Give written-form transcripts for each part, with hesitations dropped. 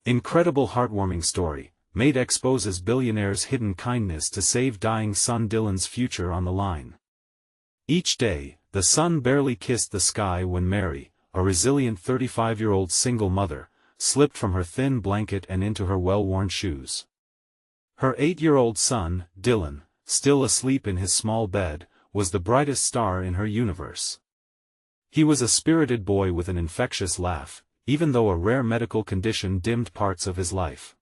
Incredible heartwarming story. Maid exposes billionaire's hidden kindness to save dying son. Dylan's future on the line. Each day, the sun barely kissed the sky when Mary, a resilient 35-year-old single mother, slipped from her thin blanket and into her well-worn shoes. Her 8-year-old son, Dylan, still asleep in his small bed, was the brightest star in her universe. He was a spirited boy with an infectious laugh, even though a rare medical condition dimmed parts of his life.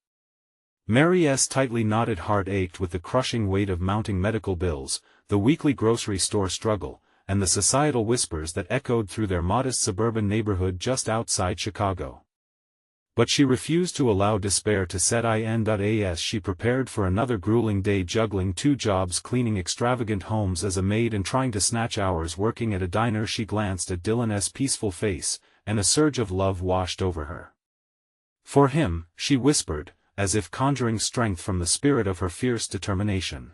Mary's tightly knotted heart ached with the crushing weight of mounting medical bills, the weekly grocery store struggle, and the societal whispers that echoed through their modest suburban neighborhood just outside Chicago. But she refused to allow despair to set in. As she prepared for another grueling day, juggling 2 jobs, cleaning extravagant homes as a maid and trying to snatch hours working at a diner, she glanced at Dylan's peaceful face, and a surge of love washed over her. "For him," she whispered, as if conjuring strength from the spirit of her fierce determination.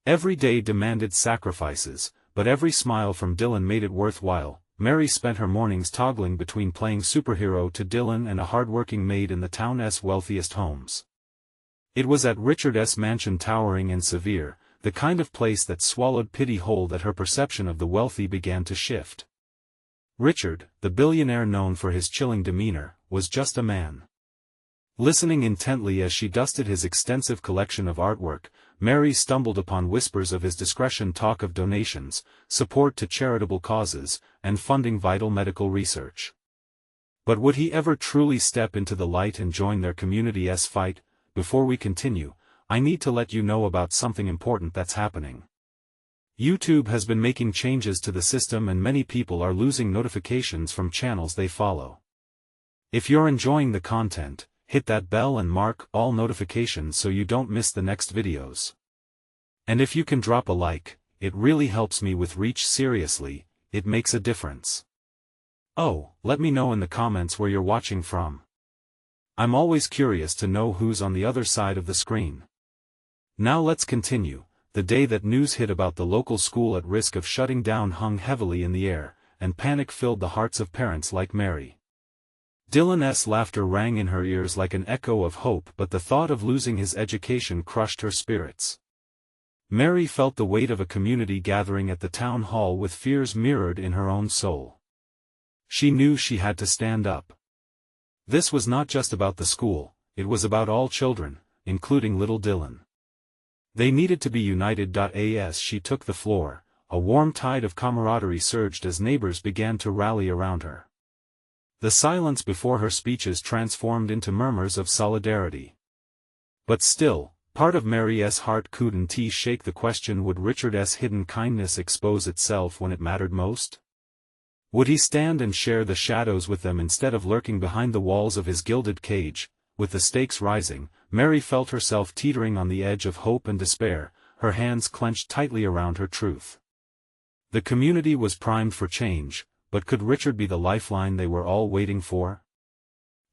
Every day demanded sacrifices, but every smile from Dylan made it worthwhile. Mary spent her mornings toggling between playing superhero to Dylan and a hardworking maid in the town's wealthiest homes. It was at Richard's mansion, towering and severe, the kind of place that swallowed pity whole, that her perception of the wealthy began to shift. Richard, the billionaire known for his chilling demeanor, was just a man. Listening intently as she dusted his extensive collection of artwork, Mary stumbled upon whispers of his discretion, talk of donations, support to charitable causes, and funding vital medical research. But would he ever truly step into the light and join their community's fight? Before we continue, I need to let you know about something important that's happening. YouTube has been making changes to the system, and many people are losing notifications from channels they follow. If you're enjoying the content, hit that bell and mark all notifications so you don't miss the next videos. And if you can drop a like, it really helps me with reach. Seriously, it makes a difference. Oh, let me know in the comments where you're watching from. I'm always curious to know who's on the other side of the screen. Now let's continue. The day that news hit about the local school at risk of shutting down hung heavily in the air, and panic filled the hearts of parents like Mary. Dylan's laughter rang in her ears like an echo of hope, but the thought of losing his education crushed her spirits. Mary felt the weight of a community gathering at the town hall, with fears mirrored in her own soul. She knew she had to stand up. This was not just about the school, it was about all children, including little Dylan. They needed to be united. As she took the floor, a warm tide of camaraderie surged as neighbors began to rally around her. The silence before her speeches transformed into murmurs of solidarity. But still, part of Mary's heart couldn't shake the question: would Richard's hidden kindness expose itself when it mattered most? Would he stand and share the shadows with them instead of lurking behind the walls of his gilded cage? With the stakes rising, Mary felt herself teetering on the edge of hope and despair, her hands clenched tightly around her truth. The community was primed for change, but could Richard be the lifeline they were all waiting for?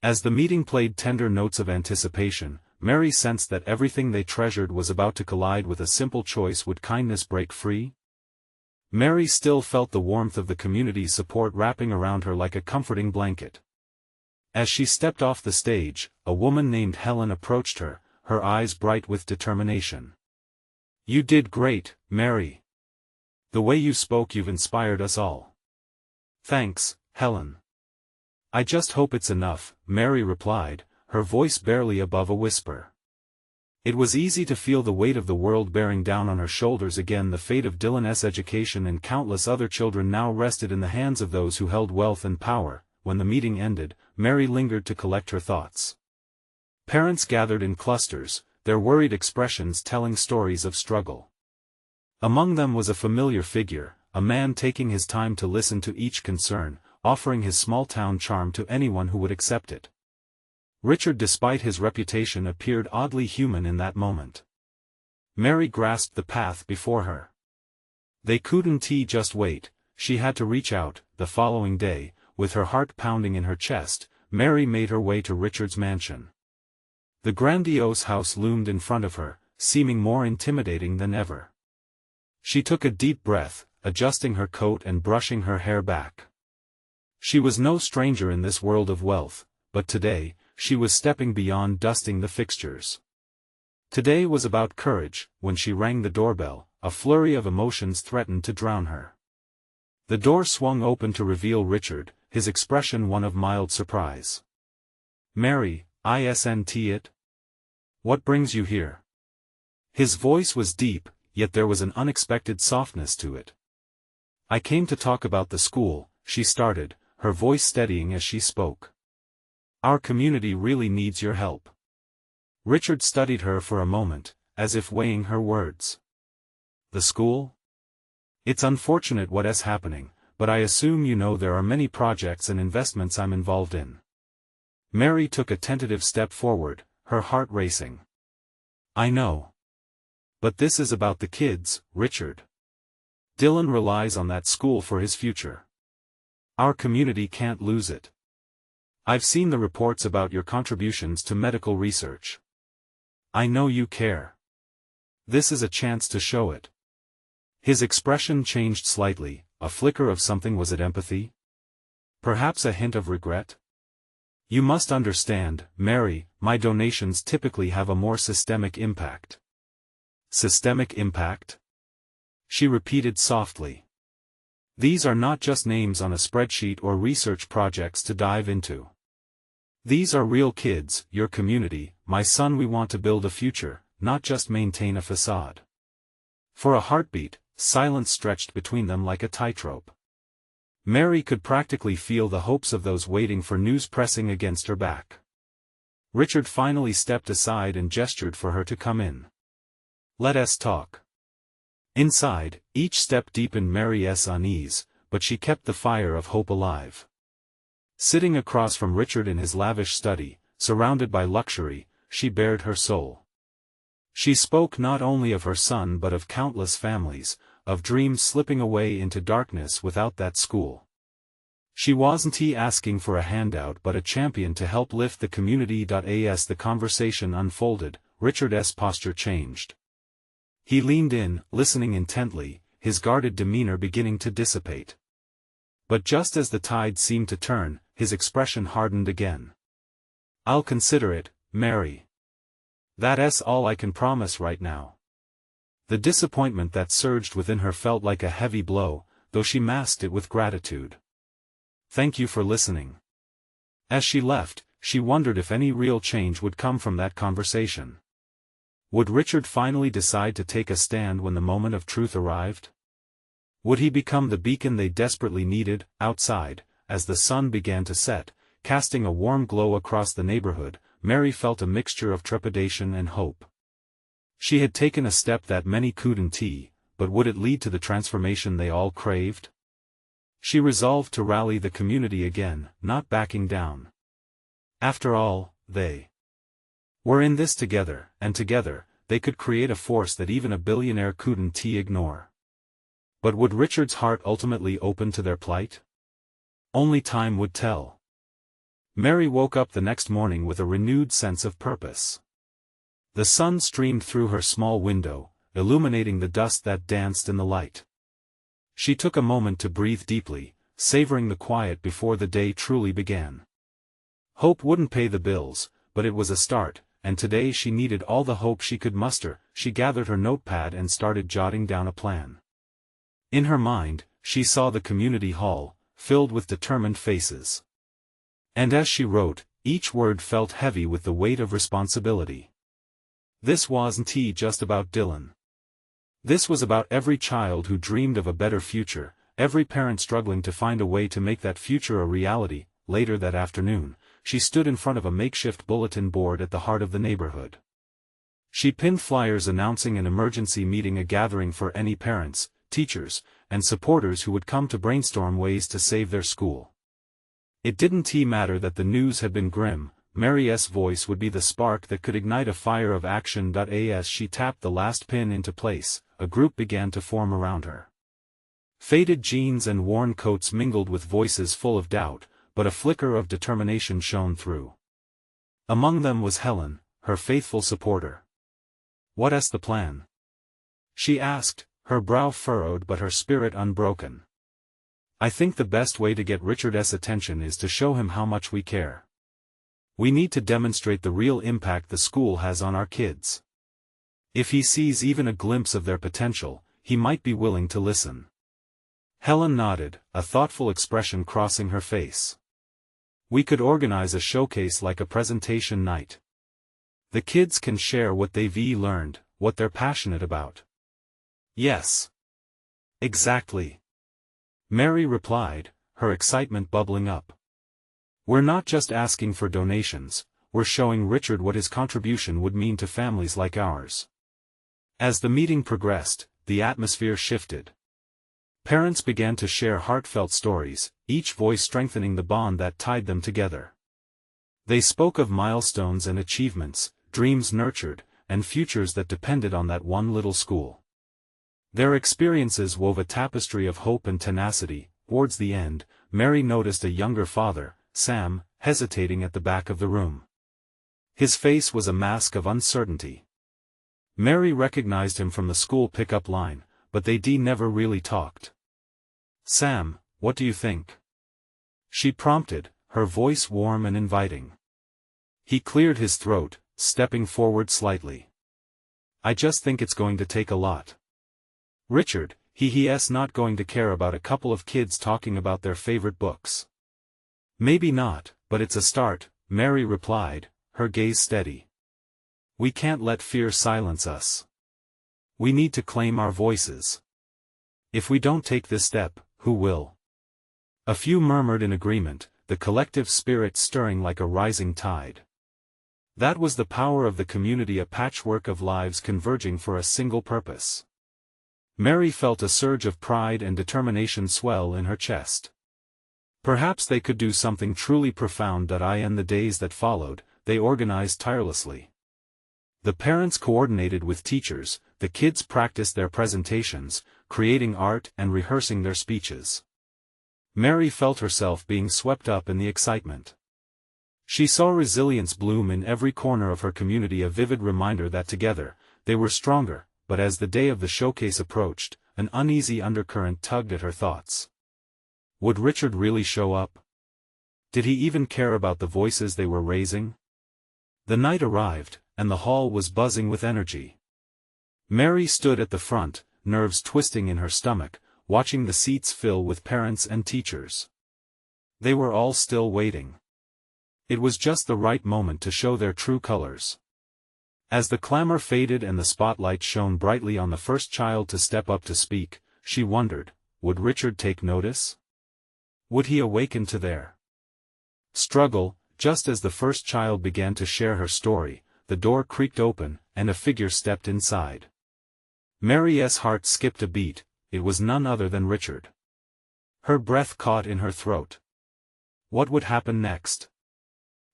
As the meeting played tender notes of anticipation, Mary sensed that everything they treasured was about to collide with a simple choice: would kindness break free? Mary still felt the warmth of the community's support wrapping around her like a comforting blanket. As she stepped off the stage, a woman named Helen approached her, her eyes bright with determination. "You did great, Mary. The way you spoke, you've inspired us all." "Thanks, Helen. I just hope it's enough," Mary replied, her voice barely above a whisper. It was easy to feel the weight of the world bearing down on her shoulders again. The fate of Dylan's education and countless other children now rested in the hands of those who held wealth and power. When the meeting ended, Mary lingered to collect her thoughts. Parents gathered in clusters, their worried expressions telling stories of struggle. Among them was a familiar figure, a man taking his time to listen to each concern, offering his small-town charm to anyone who would accept it. Richard, despite his reputation, appeared oddly human in that moment. Mary grasped the path before her. They couldn't just wait, she had to reach out. The following day, with her heart pounding in her chest, Mary made her way to Richard's mansion. The grandiose house loomed in front of her, seeming more intimidating than ever. She took a deep breath, adjusting her coat and brushing her hair back. She was no stranger in this world of wealth, but today, she was stepping beyond dusting the fixtures. Today was about courage. When she rang the doorbell, a flurry of emotions threatened to drown her. The door swung open to reveal Richard, his expression one of mild surprise. "Mary, isn't it? What brings you here?" His voice was deep, yet there was an unexpected softness to it. "I came to talk about the school," she started, her voice steadying as she spoke. "Our community really needs your help." Richard studied her for a moment, as if weighing her words. "The school? It's unfortunate what is happening, but I assume you know there are many projects and investments I'm involved in." Mary took a tentative step forward, her heart racing. "I know. But this is about the kids, Richard. Dylan relies on that school for his future. Our community can't lose it. I've seen the reports about your contributions to medical research. I know you care. This is a chance to show it." His expression changed slightly, a flicker of something. Was it empathy? Perhaps a hint of regret? "You must understand, Mary, my donations typically have a more systemic impact." "Systemic impact?" she repeated softly. "These are not just names on a spreadsheet or research projects to dive into. These are real kids, your community, my son. We want to build a future, not just maintain a facade." For a heartbeat, silence stretched between them like a tightrope. Mary could practically feel the hopes of those waiting for news pressing against her back. Richard finally stepped aside and gestured for her to come in. "Let us talk." Inside, each step deepened Mary's unease, but she kept the fire of hope alive. Sitting across from Richard in his lavish study, surrounded by luxury, she bared her soul. She spoke not only of her son but of countless families, of dreams slipping away into darkness without that school. She wasn't asking for a handout but a champion to help lift the community. As the conversation unfolded, Richard's posture changed. He leaned in, listening intently, his guarded demeanor beginning to dissipate. But just as the tide seemed to turn, his expression hardened again. "I'll consider it, Mary. That's all I can promise right now." The disappointment that surged within her felt like a heavy blow, though she masked it with gratitude. "Thank you for listening." As she left, she wondered if any real change would come from that conversation. Would Richard finally decide to take a stand when the moment of truth arrived? Would he become the beacon they desperately needed? Outside, as the sun began to set, casting a warm glow across the neighborhood, Mary felt a mixture of trepidation and hope. She had taken a step that many couldn't, but would it lead to the transformation they all craved? She resolved to rally the community again, not backing down. After all, they were in this together, and together, they could create a force that even a billionaire couldn't ignore. But would Richard's heart ultimately open to their plight? Only time would tell. Mary woke up the next morning with a renewed sense of purpose. The sun streamed through her small window, illuminating the dust that danced in the light. She took a moment to breathe deeply, savoring the quiet before the day truly began. Hope wouldn't pay the bills, but it was a start, and today she needed all the hope she could muster. She gathered her notepad and started jotting down a plan. In her mind, she saw the community hall, filled with determined faces. And as she wrote, each word felt heavy with the weight of responsibility. This wasn't just about Dylan. This was about every child who dreamed of a better future, every parent struggling to find a way to make that future a reality. Later that afternoon, she stood in front of a makeshift bulletin board at the heart of the neighborhood. She pinned flyers announcing an emergency meeting, a gathering for any parents, teachers, and supporters who would come to brainstorm ways to save their school. It didn't matter that the news had been grim, Mary's voice would be the spark that could ignite a fire of action. As she tapped the last pin into place, a group began to form around her. Faded jeans and worn coats mingled with voices full of doubt, but a flicker of determination shone through. Among them was Helen, her faithful supporter. "What's the plan?" she asked, her brow furrowed but her spirit unbroken. "I think the best way to get Richard's attention is to show him how much we care. We need to demonstrate the real impact the school has on our kids. If he sees even a glimpse of their potential, he might be willing to listen. Helen nodded, a thoughtful expression crossing her face. We could organize a showcase like a presentation night. The kids can share what they've learned, what they're passionate about. Yes. Exactly. Mary replied, her excitement bubbling up. We're not just asking for donations, we're showing Richard what his contribution would mean to families like ours. As the meeting progressed, the atmosphere shifted. Parents began to share heartfelt stories, each voice strengthening the bond that tied them together. They spoke of milestones and achievements, dreams nurtured, and futures that depended on that one little school. Their experiences wove a tapestry of hope and tenacity. Towards the end, Mary noticed a younger father, Sam, hesitating at the back of the room. His face was a mask of uncertainty. Mary recognized him from the school pickup line, but they never really talked. Sam, what do you think? She prompted, her voice warm and inviting. He cleared his throat, stepping forward slightly. I just think it's going to take a lot. Richard, he's not going to care about a couple of kids talking about their favorite books. Maybe not, but it's a start, Mary replied, her gaze steady. We can't let fear silence us. We need to claim our voices. If we don't take this step, who will? A few murmured in agreement, the collective spirit stirring like a rising tide. That was the power of the community, a patchwork of lives converging for a single purpose. Mary felt a surge of pride and determination swell in her chest. Perhaps they could do something truly profound. In the days that followed, they organized tirelessly. The parents coordinated with teachers, the kids practiced their presentations, creating art and rehearsing their speeches. Mary felt herself being swept up in the excitement. She saw resilience bloom in every corner of her community, a vivid reminder that together, they were stronger. But as the day of the showcase approached, an uneasy undercurrent tugged at her thoughts. Would Richard really show up? Did he even care about the voices they were raising? The night arrived, and the hall was buzzing with energy. Mary stood at the front, nerves twisting in her stomach, watching the seats fill with parents and teachers. They were all still waiting. It was just the right moment to show their true colors. As the clamor faded and the spotlight shone brightly on the first child to step up to speak, she wondered, would Richard take notice? Would he awaken to their struggle? Just as the first child began to share her story, the door creaked open, and a figure stepped inside. Mary's heart skipped a beat. It was none other than Richard. Her breath caught in her throat. What would happen next?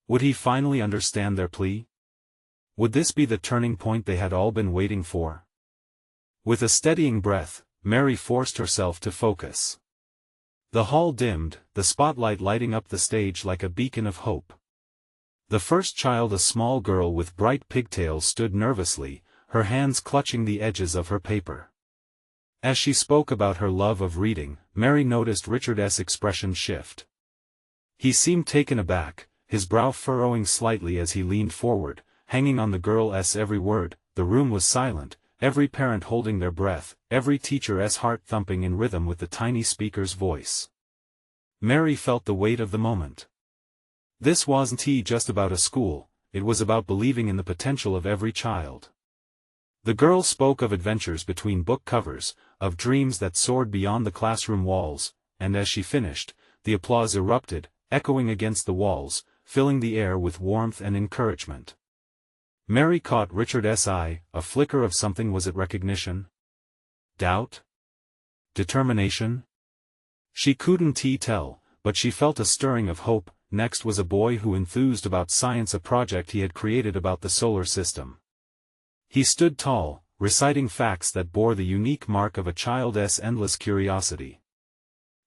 Would he finally understand their plea? Would this be the turning point they had all been waiting for? With a steadying breath, Mary forced herself to focus. The hall dimmed, the spotlight lighting up the stage like a beacon of hope. The first child, a small girl with bright pigtails, stood nervously, her hands clutching the edges of her paper. As she spoke about her love of reading, Mary noticed Richard's expression shift. He seemed taken aback, his brow furrowing slightly as he leaned forward, hanging on the girl's every word. The room was silent, every parent holding their breath, every teacher's heart thumping in rhythm with the tiny speaker's voice. Mary felt the weight of the moment. This wasn't just about a school, it was about believing in the potential of every child. The girl spoke of adventures between book covers, of dreams that soared beyond the classroom walls, and as she finished, the applause erupted, echoing against the walls, filling the air with warmth and encouragement. Mary caught Richard's eye, a flicker of something. Was it recognition? Doubt? Determination? She couldn't tell, but she felt a stirring of hope. Next was a boy who enthused about science, a project he had created about the solar system. He stood tall, reciting facts that bore the unique mark of a child's endless curiosity.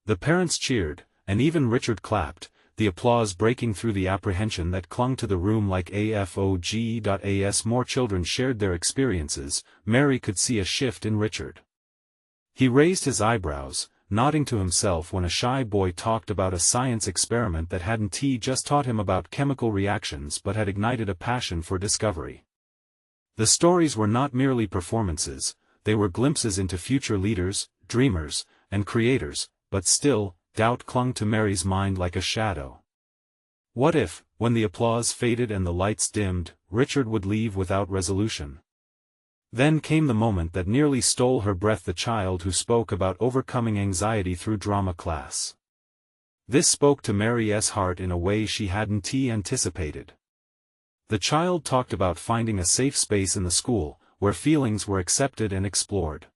The parents cheered, and even Richard clapped, the applause breaking through the apprehension that clung to the room like AFOG. As more children shared their experiences, Mary could see a shift in Richard. He raised his eyebrows, nodding to himself when a shy boy talked about a science experiment that hadn't just taught him about chemical reactions but had ignited a passion for discovery. The stories were not merely performances, they were glimpses into future leaders, dreamers, and creators, but still, doubt clung to Mary's mind like a shadow. What if, when the applause faded and the lights dimmed, Richard would leave without resolution? Then came the moment that nearly stole her breath, the child who spoke about overcoming anxiety through drama class. This spoke to Mary's heart in a way she hadn't anticipated. The child talked about finding a safe space in the school, where feelings were accepted and explored.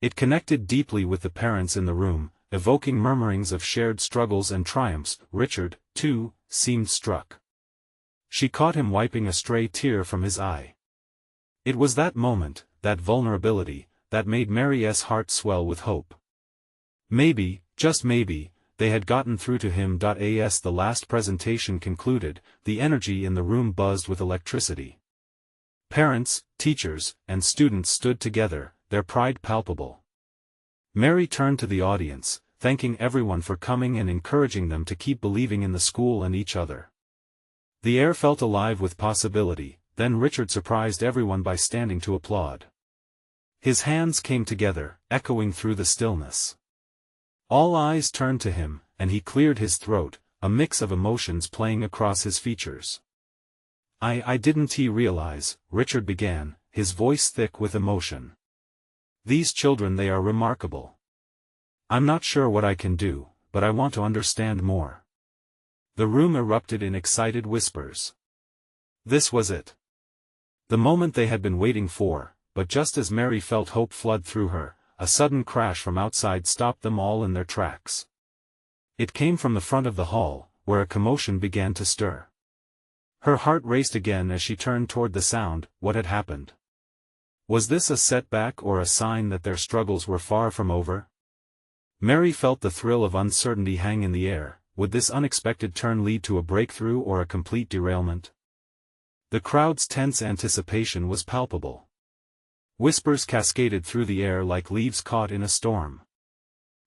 It connected deeply with the parents in the room, evoking murmurings of shared struggles and triumphs. Richard, too, seemed struck. She caught him wiping a stray tear from his eye. It was that moment, that vulnerability, that made Mary's heart swell with hope. Maybe, just maybe, they had gotten through to him. As the last presentation concluded, the energy in the room buzzed with electricity. Parents, teachers, and students stood together, their pride palpable. Mary turned to the audience, thanking everyone for coming and encouraging them to keep believing in the school and each other. The air felt alive with possibility. Then Richard surprised everyone by standing to applaud. His hands came together, echoing through the stillness. All eyes turned to him, and he cleared his throat, a mix of emotions playing across his features. I didn't realize, Richard began, his voice thick with emotion. These children, they are remarkable. I'm not sure what I can do, but I want to understand more. The room erupted in excited whispers. This was it. The moment they had been waiting for, but just as Mary felt hope flood through her, a sudden crash from outside stopped them all in their tracks. It came from the front of the hall, where a commotion began to stir. Her heart raced again as she turned toward the sound. What had happened? Was this a setback or a sign that their struggles were far from over? Mary felt the thrill of uncertainty hang in the air. Would this unexpected turn lead to a breakthrough or a complete derailment? The crowd's tense anticipation was palpable. Whispers cascaded through the air like leaves caught in a storm.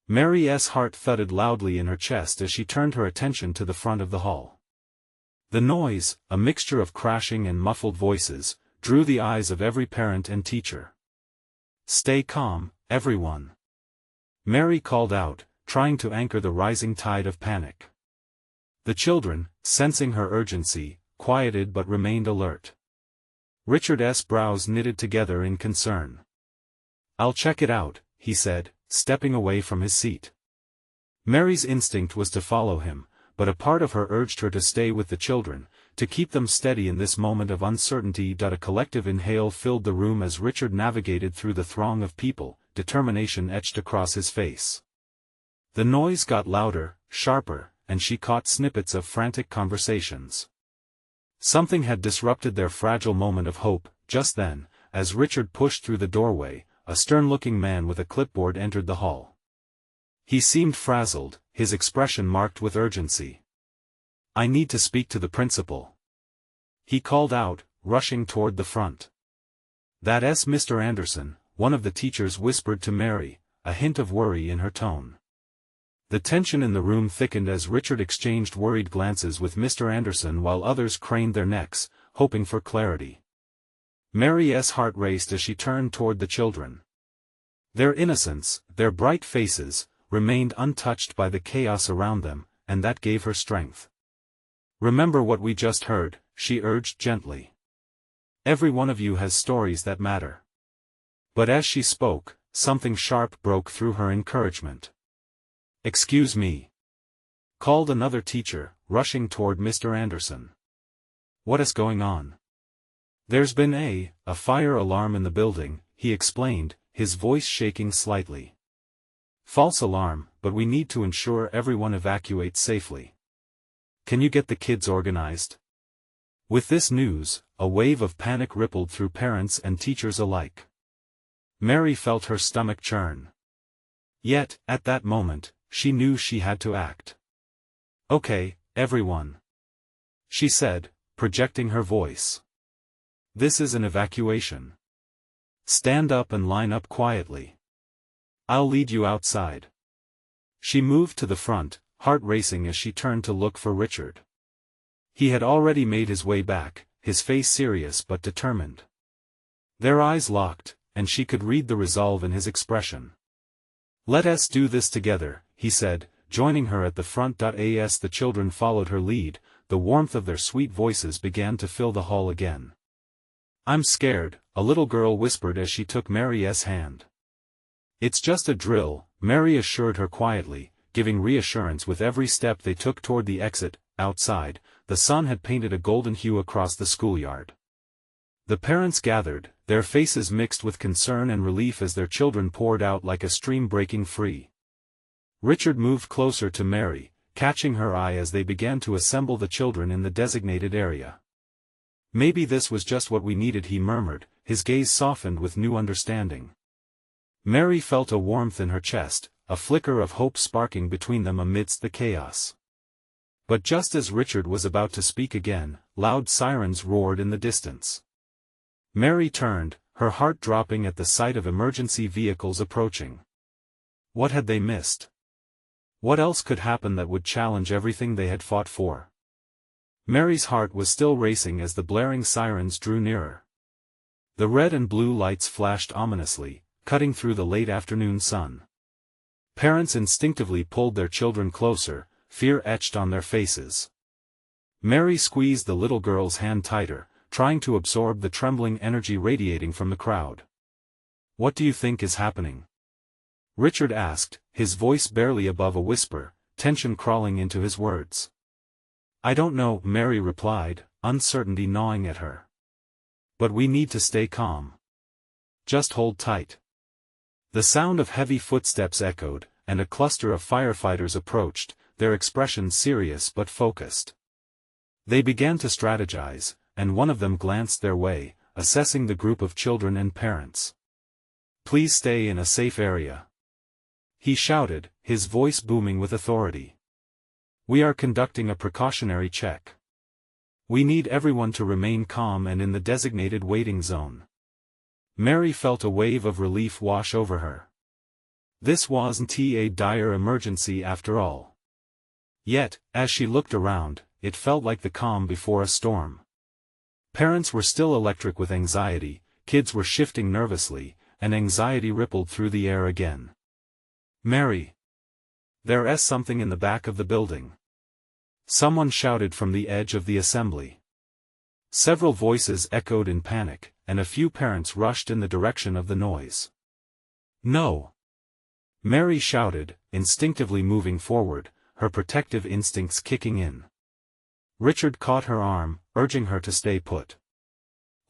Mary's heart thudded loudly in her chest as she turned her attention to the front of the hall. The noise, a mixture of crashing and muffled voices, drew the eyes of every parent and teacher. Stay calm, everyone. Mary called out, trying to anchor the rising tide of panic. The children, sensing her urgency, quieted but remained alert. Richard's brows knitted together in concern. I'll check it out, he said, stepping away from his seat. Mary's instinct was to follow him, but a part of her urged her to stay with the children, to keep them steady in this moment of uncertainty. A collective inhale filled the room as Richard navigated through the throng of people, determination etched across his face. The noise got louder, sharper, and she caught snippets of frantic conversations. Something had disrupted their fragile moment of hope. Just then, as Richard pushed through the doorway, a stern-looking man with a clipboard entered the hall. He seemed frazzled, his expression marked with urgency. I need to speak to the principal. He called out, rushing toward the front. That's Mr. Anderson, one of the teachers whispered to Mary, a hint of worry in her tone. The tension in the room thickened as Richard exchanged worried glances with Mr. Anderson while others craned their necks, hoping for clarity. Mary's heart raced as she turned toward the children. Their innocence, their bright faces, remained untouched by the chaos around them, and that gave her strength. Remember what we just heard, she urged gently. Every one of you has stories that matter. But as she spoke, something sharp broke through her encouragement. Excuse me, called another teacher, rushing toward Mr. Anderson. What is going on? There's been a fire alarm in the building, he explained, his voice shaking slightly. False alarm, but we need to ensure everyone evacuates safely. Can you get the kids organized? With this news, a wave of panic rippled through parents and teachers alike. Mary felt her stomach churn. Yet, at that moment, she knew she had to act. Okay, everyone, she said, projecting her voice. This is an evacuation. Stand up and line up quietly. I'll lead you outside. She moved to the front, heart racing as she turned to look for Richard. He had already made his way back, his face serious but determined. Their eyes locked, and she could read the resolve in his expression. "Let us do this together," he said, joining her at the front. As the children followed her lead, the warmth of their sweet voices began to fill the hall again. "I'm scared," a little girl whispered as she took Mary's hand. "It's just a drill," Mary assured her quietly, giving reassurance with every step they took toward the exit. Outside, the sun had painted a golden hue across the schoolyard. The parents gathered, their faces mixed with concern and relief as their children poured out like a stream breaking free. Richard moved closer to Mary, catching her eye as they began to assemble the children in the designated area. "Maybe this was just what we needed," he murmured, his gaze softened with new understanding. Mary felt a warmth in her chest, a flicker of hope sparking between them amidst the chaos. But just as Richard was about to speak again, loud sirens roared in the distance. Mary turned, her heart dropping at the sight of emergency vehicles approaching. What had they missed? What else could happen that would challenge everything they had fought for? Mary's heart was still racing as the blaring sirens drew nearer. The red and blue lights flashed ominously, cutting through the late afternoon sun. Parents instinctively pulled their children closer, fear etched on their faces. Mary squeezed the little girl's hand tighter, trying to absorb the trembling energy radiating from the crowd. "What do you think is happening?" Richard asked, his voice barely above a whisper, tension crawling into his words. "I don't know," Mary replied, uncertainty gnawing at her. "But we need to stay calm. Just hold tight." The sound of heavy footsteps echoed, and a cluster of firefighters approached, their expressions serious but focused. They began to strategize, and one of them glanced their way, assessing the group of children and parents. "Please stay in a safe area," he shouted, his voice booming with authority. "We are conducting a precautionary check. We need everyone to remain calm and in the designated waiting zone." Mary felt a wave of relief wash over her. This wasn't a dire emergency after all. Yet, as she looked around, it felt like the calm before a storm. Parents were still electric with anxiety, kids were shifting nervously, and anxiety rippled through the air again. "Mary! There's something in the back of the building," someone shouted from the edge of the assembly. Several voices echoed in panic, and a few parents rushed in the direction of the noise. "No!" Mary shouted, instinctively moving forward, her protective instincts kicking in. Richard caught her arm, urging her to stay put.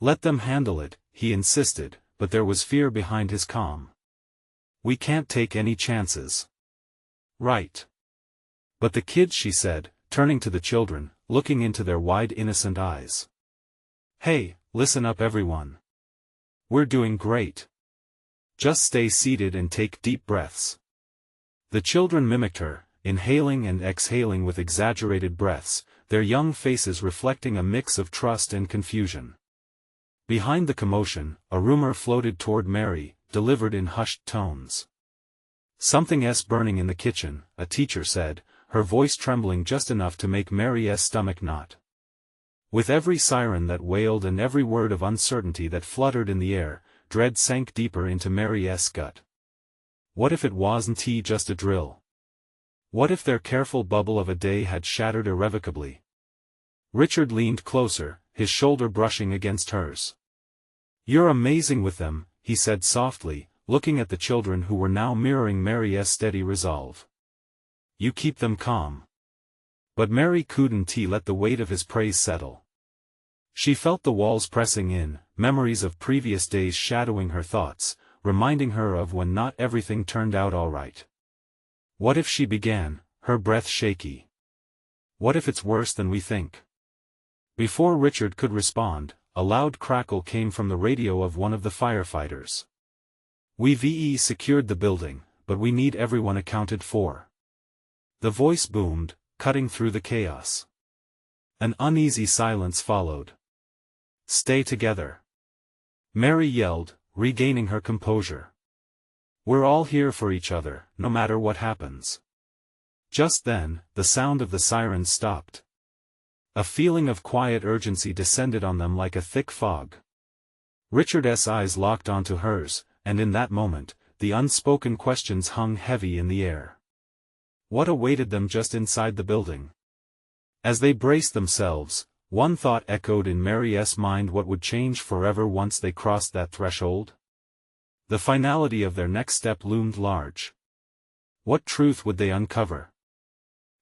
"Let them handle it," he insisted, but there was fear behind his calm. "We can't take any chances." "Right. But the kids," she said, turning to the children, looking into their wide innocent eyes. "Hey, listen up everyone. We're doing great. Just stay seated and take deep breaths." The children mimicked her, inhaling and exhaling with exaggerated breaths, their young faces reflecting a mix of trust and confusion. Behind the commotion, a rumor floated toward Mary, delivered in hushed tones. "Something's burning in the kitchen," a teacher said, her voice trembling just enough to make Mary's stomach knot. With every siren that wailed and every word of uncertainty that fluttered in the air, dread sank deeper into Mary's gut. What if it wasn't just a drill? What if their careful bubble of a day had shattered irrevocably? Richard leaned closer, his shoulder brushing against hers. "You're amazing with them," he said softly, looking at the children who were now mirroring Mary's steady resolve. "You keep them calm." But Mary couldn't let the weight of his praise settle. She felt the walls pressing in, memories of previous days shadowing her thoughts, reminding her of when not everything turned out all right. "What if," she began, her breath shaky. "What if it's worse than we think?" Before Richard could respond, a loud crackle came from the radio of one of the firefighters. "We've secured the building, but we need everyone accounted for." The voice boomed, cutting through the chaos. An uneasy silence followed. "Stay together," Mary yelled, regaining her composure. "We're all here for each other, no matter what happens." Just then, the sound of the sirens stopped. A feeling of quiet urgency descended on them like a thick fog. Richard's eyes locked onto hers, and in that moment, the unspoken questions hung heavy in the air. What awaited them just inside the building? As they braced themselves, one thought echoed in Mary's mind: what would change forever once they crossed that threshold? The finality of their next step loomed large. What truth would they uncover?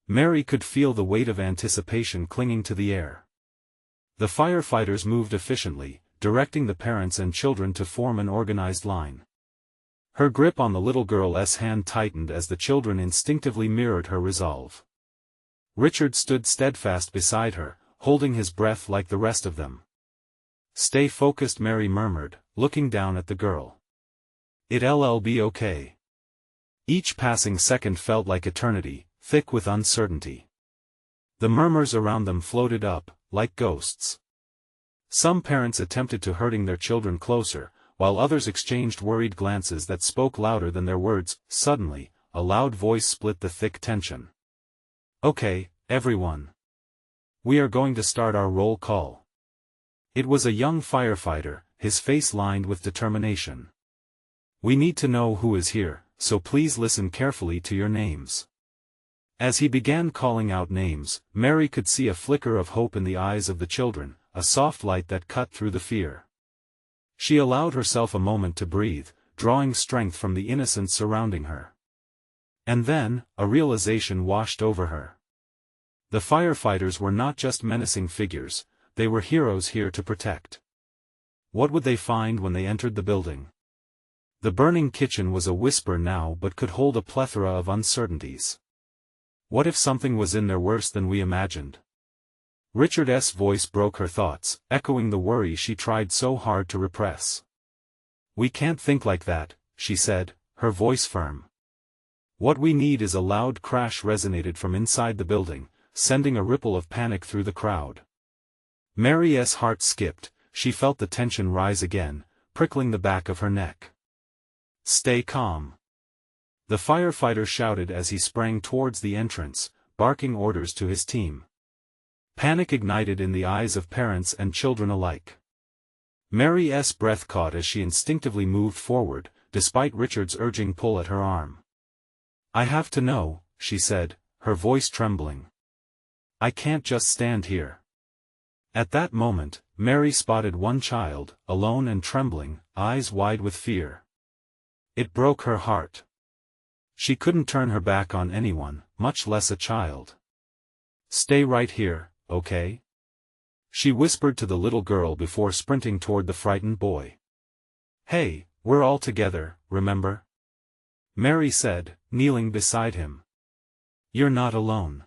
Mary could feel the weight of anticipation clinging to the air. The firefighters moved efficiently, directing the parents and children to form an organized line. Her grip on the little girl's hand tightened as the children instinctively mirrored her resolve. Richard stood steadfast beside her, holding his breath like the rest of them. "Stay focused," Mary murmured, looking down at the girl. "It'll be okay." Each passing second felt like eternity, thick with uncertainty. The murmurs around them floated up, like ghosts. Some parents attempted to herding their children closer, while others exchanged worried glances that spoke louder than their words. Suddenly, a loud voice split the thick tension. "Okay, everyone. We are going to start our roll call." It was a young firefighter, his face lined with determination. "We need to know who is here, so please listen carefully to your names." As he began calling out names, Mary could see a flicker of hope in the eyes of the children, a soft light that cut through the fear. She allowed herself a moment to breathe, drawing strength from the innocence surrounding her. And then, a realization washed over her. The firefighters were not just menacing figures, they were heroes here to protect. What would they find when they entered the building? The burning kitchen was a whisper now but could hold a plethora of uncertainties. What if something was in there worse than we imagined? Richard's voice broke her thoughts, echoing the worry she tried so hard to repress. "We can't think like that," she said, her voice firm. "What we need is a loud crash," resonated from inside the building, sending a ripple of panic through the crowd. Mary's heart skipped, she felt the tension rise again, prickling the back of her neck. "Stay calm," the firefighter shouted as he sprang towards the entrance, barking orders to his team. Panic ignited in the eyes of parents and children alike. Mary's breath caught as she instinctively moved forward, despite Richard's urging pull at her arm. "I have to know," she said, her voice trembling. "I can't just stand here." At that moment, Mary spotted one child, alone and trembling, eyes wide with fear. It broke her heart. She couldn't turn her back on anyone, much less a child. "Stay right here, okay?" she whispered to the little girl before sprinting toward the frightened boy. "Hey, we're all together, remember?" Mary said, kneeling beside him. "You're not alone.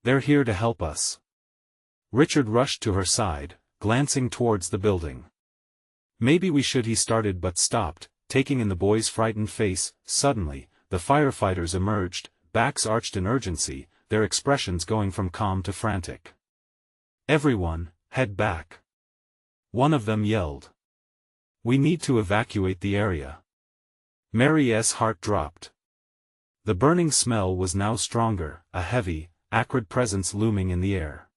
They're here to help us." Richard rushed to her side, glancing towards the building. "Maybe we should," he started but stopped, taking in the boy's frightened face. Suddenly, the firefighters emerged, backs arched in urgency, their expressions going from calm to frantic. "Everyone, head back," one of them yelled. "We need to evacuate the area." Mary's heart dropped. The burning smell was now stronger, a heavy, acrid presence looming in the air.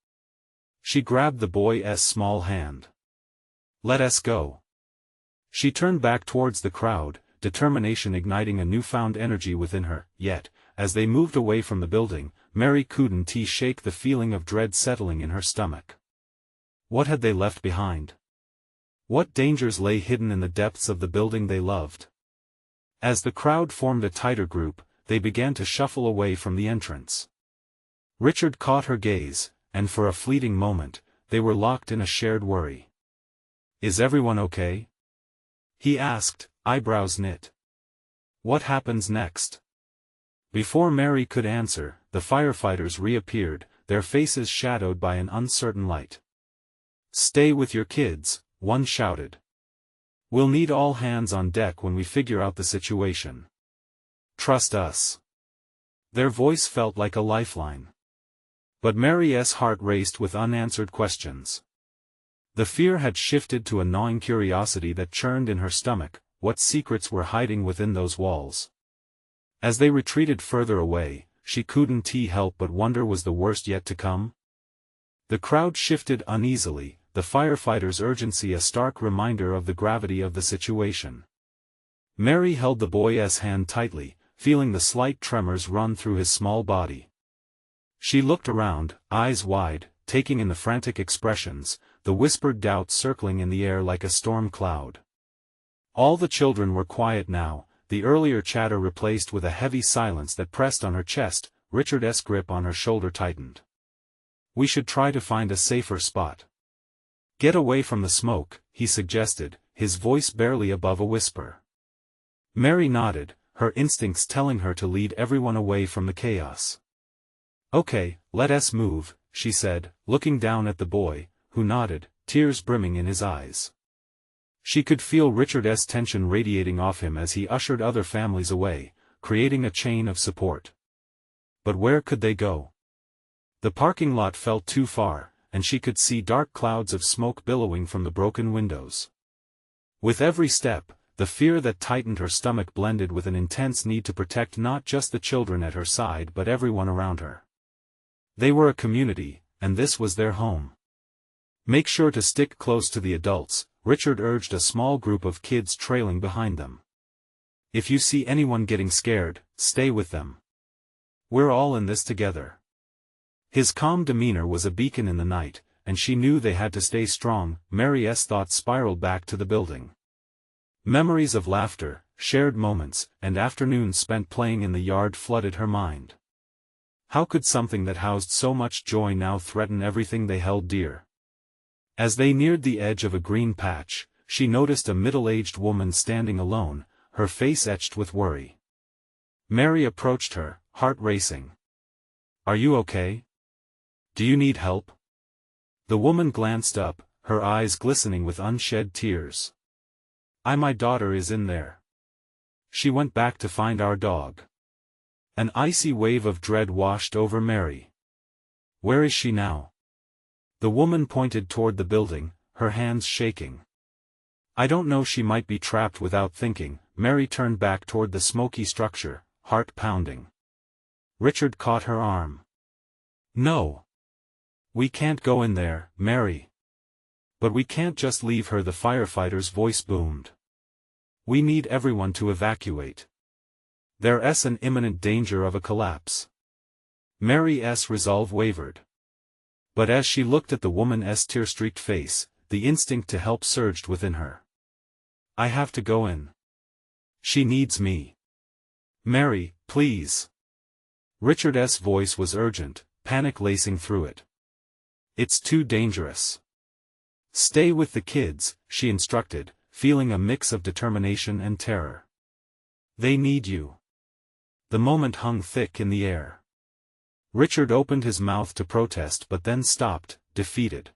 She grabbed the boy's small hand. "Let us go." She turned back towards the crowd, determination igniting a newfound energy within her. Yet, as they moved away from the building, Mary couldn't shake the feeling of dread settling in her stomach. What had they left behind? What dangers lay hidden in the depths of the building they loved? As the crowd formed a tighter group, they began to shuffle away from the entrance. Richard caught her gaze, and for a fleeting moment, they were locked in a shared worry. "Is everyone okay?" he asked, eyebrows knit. "What happens next?" Before Mary could answer, the firefighters reappeared, their faces shadowed by an uncertain light. "Stay with your kids," one shouted. "We'll need all hands on deck when we figure out the situation. Trust us." Their voice felt like a lifeline. But Mary's heart raced with unanswered questions. The fear had shifted to a gnawing curiosity that churned in her stomach. What secrets were hiding within those walls? As they retreated further away, she couldn't help but wonder, was the worst yet to come? The crowd shifted uneasily, the firefighters' urgency a stark reminder of the gravity of the situation. Mary held the boy's hand tightly, feeling the slight tremors run through his small body. She looked around, eyes wide, taking in the frantic expressions, the whispered doubts circling in the air like a storm cloud. All the children were quiet now, the earlier chatter replaced with a heavy silence that pressed on her chest. Richard's grip on her shoulder tightened. "We should try to find a safer spot. Get away from the smoke," he suggested, his voice barely above a whisper. Mary nodded, her instincts telling her to lead everyone away from the chaos. "Okay, let us move," she said, looking down at the boy, who nodded, tears brimming in his eyes. She could feel Richard's tension radiating off him as he ushered other families away, creating a chain of support. But where could they go? The parking lot felt too far, and she could see dark clouds of smoke billowing from the broken windows. With every step, the fear that tightened her stomach blended with an intense need to protect not just the children at her side but everyone around her. They were a community, and this was their home. "Make sure to stick close to the adults," Richard urged a small group of kids trailing behind them. "If you see anyone getting scared, stay with them. We're all in this together." His calm demeanor was a beacon in the night, and she knew they had to stay strong. Mary's thoughts spiraled back to the building. Memories of laughter, shared moments, and afternoons spent playing in the yard flooded her mind. How could something that housed so much joy now threaten everything they held dear? As they neared the edge of a green patch, she noticed a middle-aged woman standing alone, her face etched with worry. Mary approached her, heart racing. "Are you okay? Do you need help?" The woman glanced up, her eyes glistening with unshed tears. My daughter is in there. She went back to find our dog." An icy wave of dread washed over Mary. "Where is she now?" The woman pointed toward the building, her hands shaking. "I don't know, she might be trapped." Without thinking, Mary turned back toward the smoky structure, heart pounding. Richard caught her arm. "No. We can't go in there, Mary. But we can't just leave her," the firefighter's voice boomed. "We need everyone to evacuate. There's an imminent danger of a collapse." Mary's resolve wavered. But as she looked at the woman's tear-streaked face, the instinct to help surged within her. "I have to go in. She needs me. Mary, please." Richard's voice was urgent, panic lacing through it. "It's too dangerous. Stay with the kids," she instructed, feeling a mix of determination and terror. "They need you." The moment hung thick in the air. Richard opened his mouth to protest but then stopped, defeated.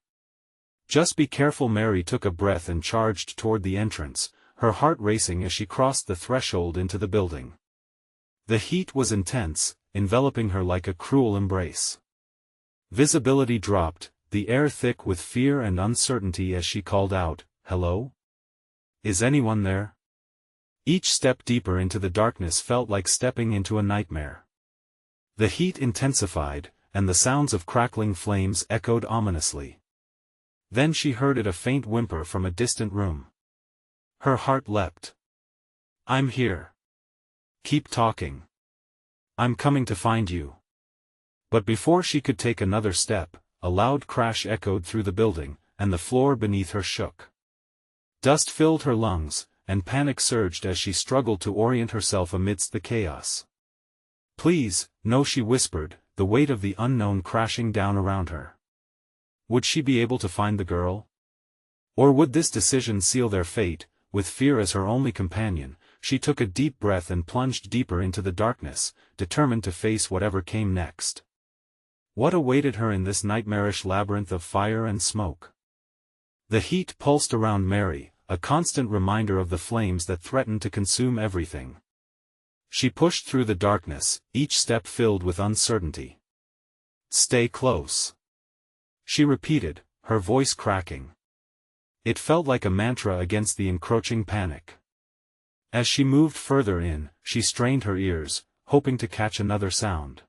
"Just be careful." Mary took a breath and charged toward the entrance, her heart racing as she crossed the threshold into the building. The heat was intense, enveloping her like a cruel embrace. Visibility dropped, the air thick with fear and uncertainty as she called out, "Hello? Is anyone there?" Each step deeper into the darkness felt like stepping into a nightmare. The heat intensified, and the sounds of crackling flames echoed ominously. Then she heard a faint whimper from a distant room. Her heart leapt. "I'm here. Keep talking. I'm coming to find you." But before she could take another step, a loud crash echoed through the building, and the floor beneath her shook. Dust filled her lungs, and panic surged as she struggled to orient herself amidst the chaos. "Please, no," she whispered, the weight of the unknown crashing down around her. Would she be able to find the girl? Or would this decision seal their fate? With fear as her only companion, she took a deep breath and plunged deeper into the darkness, determined to face whatever came next. What awaited her in this nightmarish labyrinth of fire and smoke? The heat pulsed around Mary, a constant reminder of the flames that threatened to consume everything. She pushed through the darkness, each step filled with uncertainty. "Stay close," she repeated, her voice cracking. It felt like a mantra against the encroaching panic. As she moved further in, she strained her ears, hoping to catch another sound.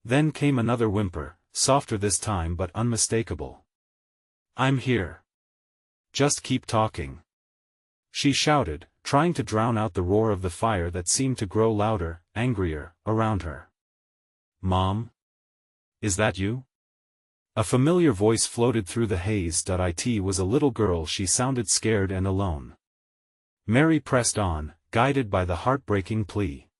Then came another whimper, softer this time but unmistakable. "I'm here. Just keep talking," she shouted, trying to drown out the roar of the fire that seemed to grow louder, angrier, around her. "Mom? Is that you?" A familiar voice floated through the haze. It was a little girl. She sounded scared and alone. Mary pressed on, guided by the heartbreaking plea.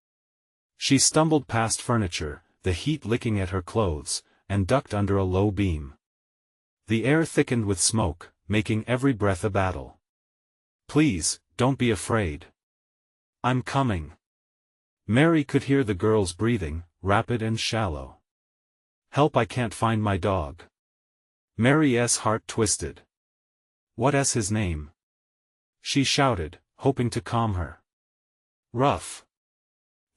She stumbled past furniture, the heat licking at her clothes, and ducked under a low beam. The air thickened with smoke, making every breath a battle. "Please, don't be afraid. I'm coming." Mary could hear the girl's breathing, rapid and shallow. "Help, I can't find my dog." Mary's heart twisted. "What's his name?" she shouted, hoping to calm her. "Rough."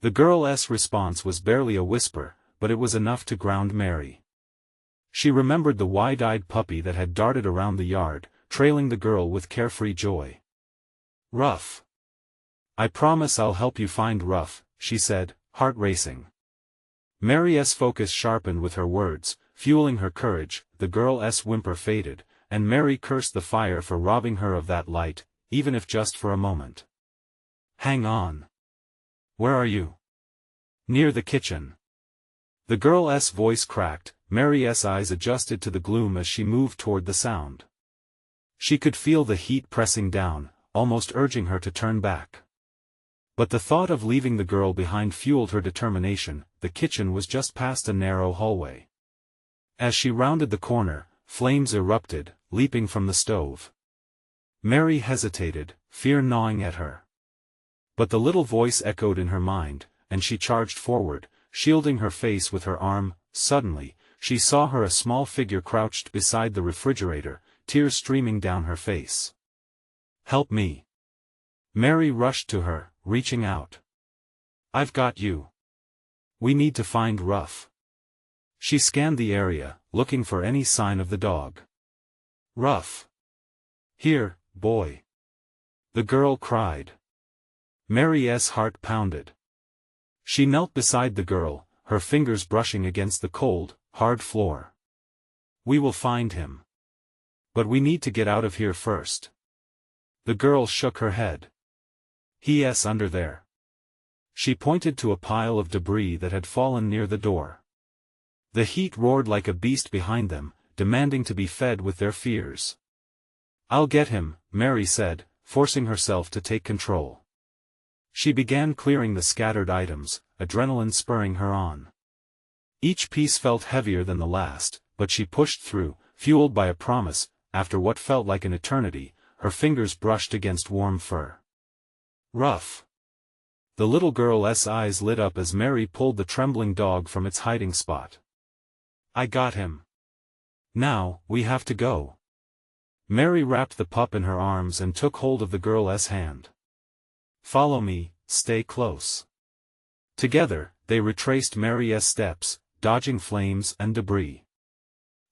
The girl's response was barely a whisper, but it was enough to ground Mary. She remembered the wide-eyed puppy that had darted around the yard, trailing the girl with carefree joy. "Rough. I promise I'll help you find Rough," she said, heart racing. Mary's focus sharpened with her words, fueling her courage. The girl's whimper faded, and Mary cursed the fire for robbing her of that light, even if just for a moment. "Hang on. Where are you?" "Near the kitchen." The girl's voice cracked. Mary's eyes adjusted to the gloom as she moved toward the sound. She could feel the heat pressing down, almost urging her to turn back. But the thought of leaving the girl behind fueled her determination. The kitchen was just past a narrow hallway. As she rounded the corner, flames erupted, leaping from the stove. Mary hesitated, fear gnawing at her. But the little voice echoed in her mind, and she charged forward, shielding her face with her arm. Suddenly, she saw her, a small figure crouched beside the refrigerator, tears streaming down her face. "Help me." Mary rushed to her, reaching out. "I've got you. We need to find Rough." She scanned the area, looking for any sign of the dog. "Rough. Here, boy." the girl cried. Mary's heart pounded. She knelt beside the girl, her fingers brushing against the cold, hard floor. "We will find him. But we need to get out of here first." The girl shook her head. "He's under there." She pointed to a pile of debris that had fallen near the door. The heat roared like a beast behind them, demanding to be fed with their fears. "I'll get him," Mary said, forcing herself to take control. She began clearing the scattered items, adrenaline spurring her on. Each piece felt heavier than the last, but she pushed through, fueled by a promise. After what felt like an eternity, her fingers brushed against warm fur. "Rough." The little girl's eyes lit up as Mary pulled the trembling dog from its hiding spot. "I got him. Now, we have to go." Mary wrapped the pup in her arms and took hold of the girl's hand. "Follow me, stay close." Together, they retraced Mary's steps, dodging flames and debris.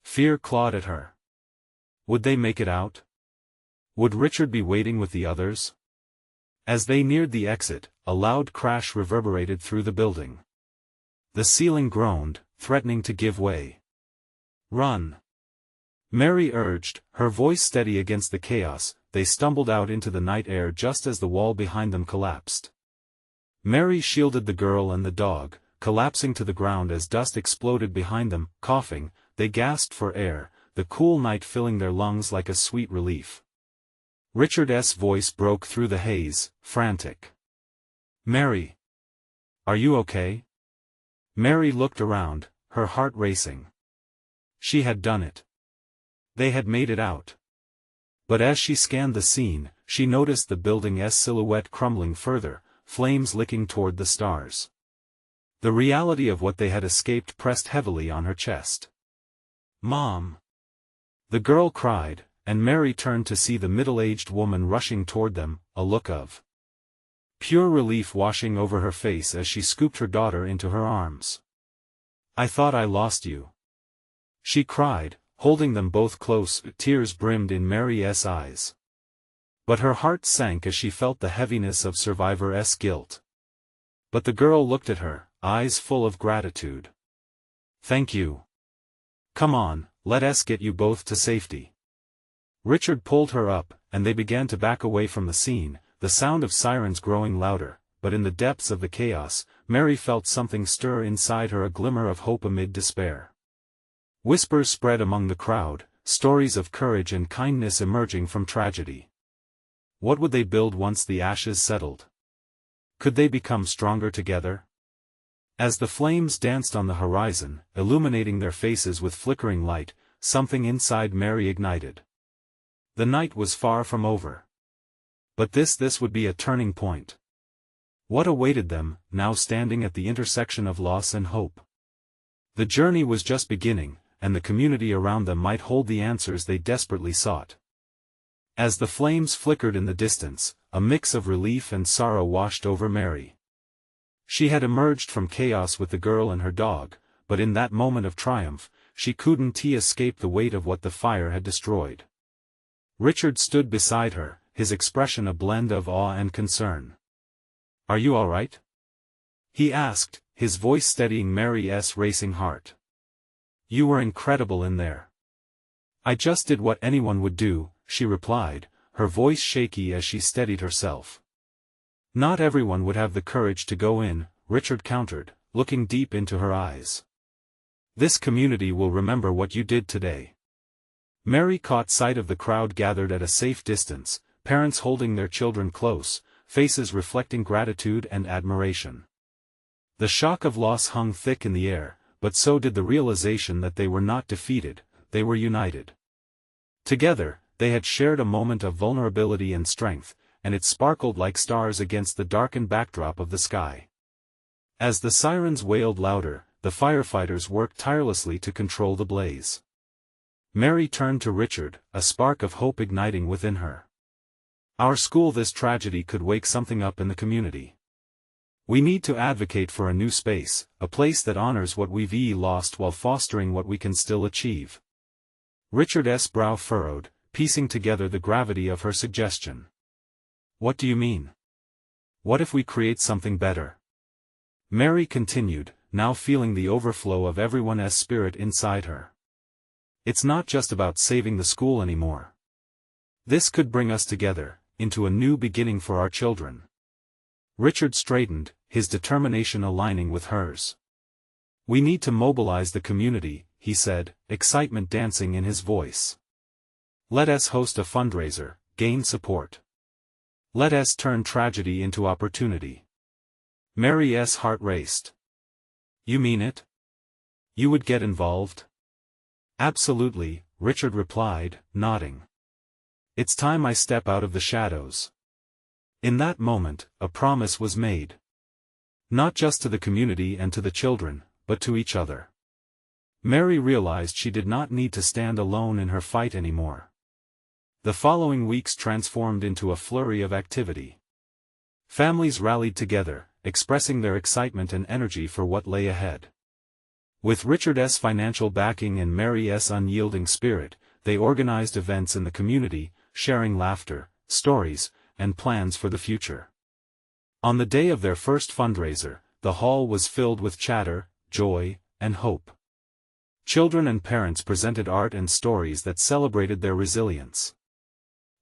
Fear clawed at her. Would they make it out? Would Richard be waiting with the others? As they neared the exit, a loud crash reverberated through the building. The ceiling groaned, threatening to give way. "Run!" Mary urged, her voice steady against the chaos. They stumbled out into the night air just as the wall behind them collapsed. Mary shielded the girl and the dog, collapsing to the ground as dust exploded behind them. Coughing, they gasped for air, the cool night filling their lungs like a sweet relief. Richard's voice broke through the haze, frantic. "Mary. Are you okay?" Mary looked around, her heart racing. She had done it. They had made it out. But as she scanned the scene, she noticed the building's silhouette crumbling further, flames licking toward the stars. The reality of what they had escaped pressed heavily on her chest. "Mom!" the girl cried, and Mary turned to see the middle-aged woman rushing toward them, a look of pure relief washing over her face as she scooped her daughter into her arms. "I thought I lost you," she cried, holding them both close. Tears brimmed in Mary's eyes. But her heart sank as she felt the heaviness of survivor's guilt. But the girl looked at her, eyes full of gratitude. Thank you. Come on, let us get you both to safety. Richard pulled her up, and they began to back away from the scene, the sound of sirens growing louder, but in the depths of the chaos, Mary felt something stir inside her, a glimmer of hope amid despair. Whispers spread among the crowd, stories of courage and kindness emerging from tragedy. What would they build once the ashes settled? Could they become stronger together? As the flames danced on the horizon, illuminating their faces with flickering light, something inside Mary ignited. The night was far from over. But this would be a turning point. What awaited them, now standing at the intersection of loss and hope? The journey was just beginning, and the community around them might hold the answers they desperately sought. As the flames flickered in the distance, a mix of relief and sorrow washed over Mary. She had emerged from chaos with the girl and her dog, but in that moment of triumph, she couldn't escape the weight of what the fire had destroyed. Richard stood beside her, his expression a blend of awe and concern. "Are you all right?" he asked, his voice steadying Mary's racing heart. "You were incredible in there." "I just did what anyone would do," she replied, her voice shaky as she steadied herself. "Not everyone would have the courage to go in," Richard countered, looking deep into her eyes. "This community will remember what you did today." Mary caught sight of the crowd gathered at a safe distance, parents holding their children close, faces reflecting gratitude and admiration. The shock of loss hung thick in the air, but so did the realization that they were not defeated, they were united. Together, they had shared a moment of vulnerability and strength, and it sparkled like stars against the darkened backdrop of the sky. As the sirens wailed louder, the firefighters worked tirelessly to control the blaze. Mary turned to Richard, a spark of hope igniting within her. "Our school, this tragedy could wake something up in the community. We need to advocate for a new space, a place that honors what we've lost while fostering what we can still achieve." Richard's brow furrowed, piecing together the gravity of her suggestion. "What do you mean? What if we create something better?" Mary continued, now feeling the overflow of everyone's spirit inside her. "It's not just about saving the school anymore. This could bring us together, into a new beginning for our children." Richard straightened, his determination aligning with hers. "We need to mobilize the community," he said, excitement dancing in his voice. "Let us host a fundraiser, gain support. Let us turn tragedy into opportunity." Mary's heart raced. "You mean it? You would get involved?" "Absolutely," Richard replied, nodding. "It's time I step out of the shadows." In that moment, a promise was made. Not just to the community and to the children, but to each other. Mary realized she did not need to stand alone in her fight anymore. The following weeks transformed into a flurry of activity. Families rallied together, expressing their excitement and energy for what lay ahead. With Richard's financial backing and Mary's unyielding spirit, they organized events in the community, sharing laughter, stories, and plans for the future. On the day of their first fundraiser, the hall was filled with chatter, joy, and hope. Children and parents presented art and stories that celebrated their resilience.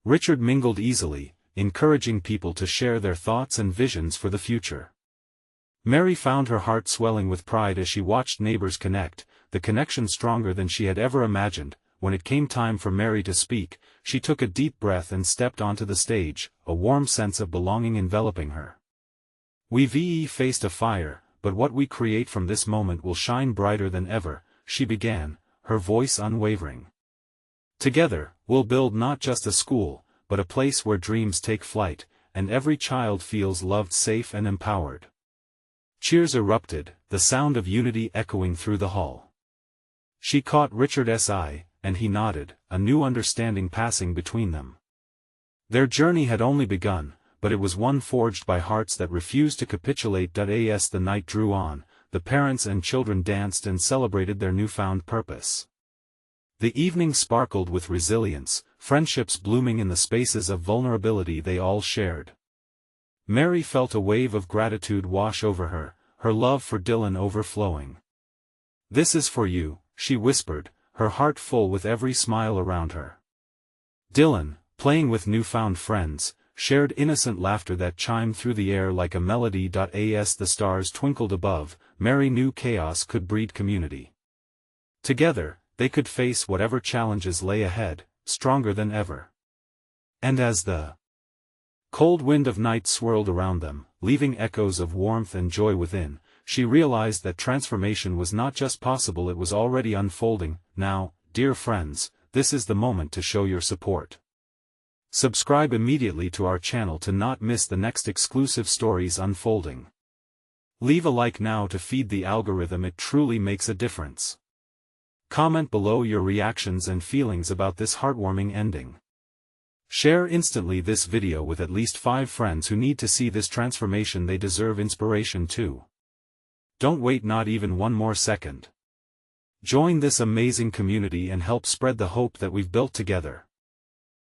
Richard mingled easily, encouraging people to share their thoughts and visions for the future. Mary found her heart swelling with pride as she watched neighbors connect, the connection stronger than she had ever imagined. When it came time for Mary to speak, she took a deep breath and stepped onto the stage, a warm sense of belonging enveloping her. "We've faced a fire, but what we create from this moment will shine brighter than ever," she began, her voice unwavering. "Together, we'll build not just a school, but a place where dreams take flight, and every child feels loved, safe and empowered." Cheers erupted, the sound of unity echoing through the hall. She caught Richard's eye, and he nodded, a new understanding passing between them. Their journey had only begun, but it was one forged by hearts that refused to capitulate. As the night drew on, the parents and children danced and celebrated their newfound purpose. The evening sparkled with resilience, friendships blooming in the spaces of vulnerability they all shared. Mary felt a wave of gratitude wash over her, her love for Dylan overflowing. "This is for you," she whispered, her heart full with every smile around her. Dylan, playing with newfound friends, shared innocent laughter that chimed through the air like a melody. As the stars twinkled above, Mary knew chaos could breed community. Together, they could face whatever challenges lay ahead, stronger than ever. And as the cold wind of night swirled around them, leaving echoes of warmth and joy within, she realized that transformation was not just possible, it was already unfolding. Now, dear friends, this is the moment to show your support. Subscribe immediately to our channel to not miss the next exclusive stories unfolding. Leave a like now to feed the algorithm, it truly makes a difference. Comment below your reactions and feelings about this heartwarming ending. Share instantly this video with at least 5 friends who need to see this transformation. They deserve inspiration too. Don't wait not even one more second. Join this amazing community and help spread the hope that we've built together.